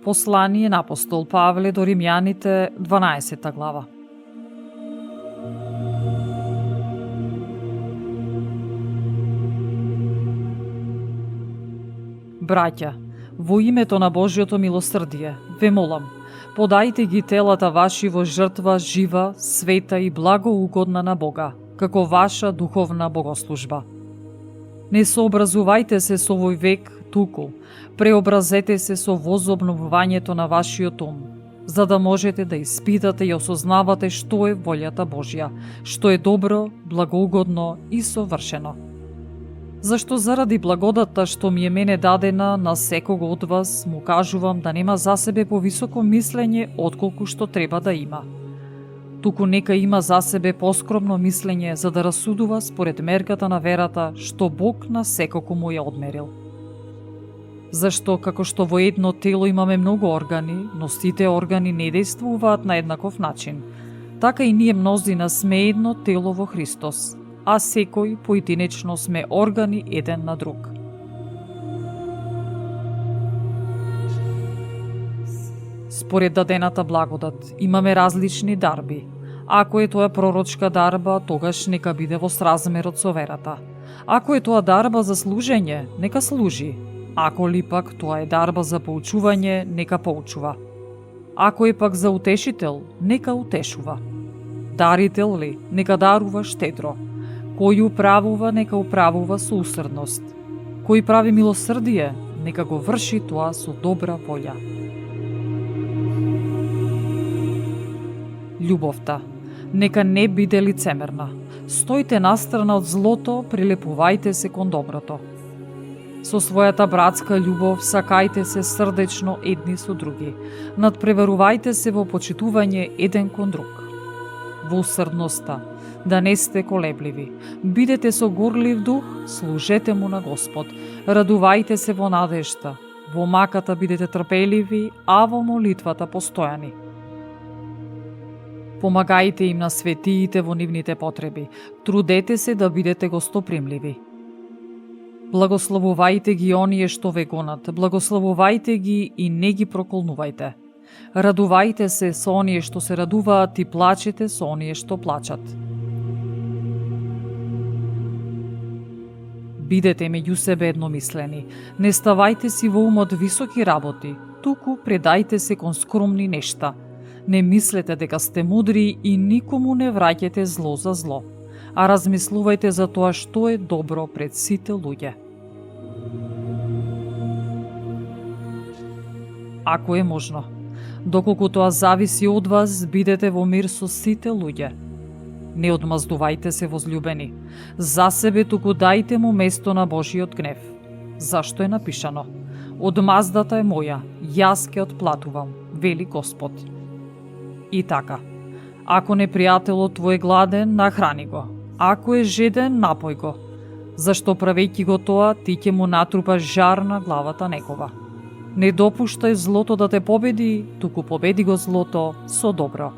Послание на апостол Павле до Римјаните, 12 глава. Браќа, во името на Божјото милосрдие, ве молам, подајте ги телата ваши во жртва жива, света и благоугодна на Бога, како ваша духовна богослужба. Не сообразувајте се со овој век, туку преобразете се со возобновувањето на вашиот ум, за да можете да испитате и осознавате што е волјата Божја, што е добро, благоугодно и совршено. Зашто заради благодата што ми е мене дадена на секого од вас, му кажувам да нема за себе повисоко мислење отколку што треба да има. Туку нека има за себе поскромно мислење за да расудува според мерката на верата што Бог на секоко му ја одмерил. Зашто како што во едно тело имаме многу органи, но сите органи не дејствуваат на еднаков начин, така и ние мнозина сме едно тело во Христос, а секој поединечно сме органи еден на друг. Според дадената благодат имаме различни дарби. Ако е тоа пророчка дарба, тогаш нека биде во сразмерот со верата. Ако е тоа дарба за служење, нека служи. Ако ли пак тоа е дарба за поучување, нека поучува. Ако е пак за утешител, нека утешува. Дарител ли, нека дарува штедро. Кој управува, нека управува со усрдност. Кој прави милосрдие, нека го врши тоа со добра волја. Љубовта нека не биде лицемерна. Стојте настрана од злото, прилепувајте се кон доброто. Со својата братска љубов сакајте се срдечно едни со други. Надпреварувајте се во почитување еден кон друг. Во усрдноста да не сте колебливи. Бидете со горлив дух, служете му на Господ. Радувајте се во надежда. Во маката бидете трпеливи, а во молитвата постојани. Помагајте им на светиите во нивните потреби. Трудете се да бидете гостопримливи. Благословувајте ги оние што ве гонат. Благословувајте ги и не ги проколнувајте. Радувајте се со оние што се радуваат и плачете со оние што плачат. Бидете меѓу себе едномислени. Не ставајте си во умот високи работи, туку предајте се кон скромни нешта. Не мислете дека сте мудри и никому не враќате зло за зло, а размислувајте за тоа што е добро пред сите луѓе. Ако е можно, доколку тоа зависи од вас, бидете во мир со сите луѓе. Не одмаздувајте се, возлюбени. За себе туку дајте му место на Божиот гнев. Зашто е напишано: одмаздата е моја, јас ќе отплатувам, вели Господ. И така, ако непријателот твој е гладен, нахрани го. Ако е жеден, напој го. Зашто правејќи го тоа, ти ќе му натрупаш жар на главата некога. Не допуштај злото да те победи, туку победи го злото со добро.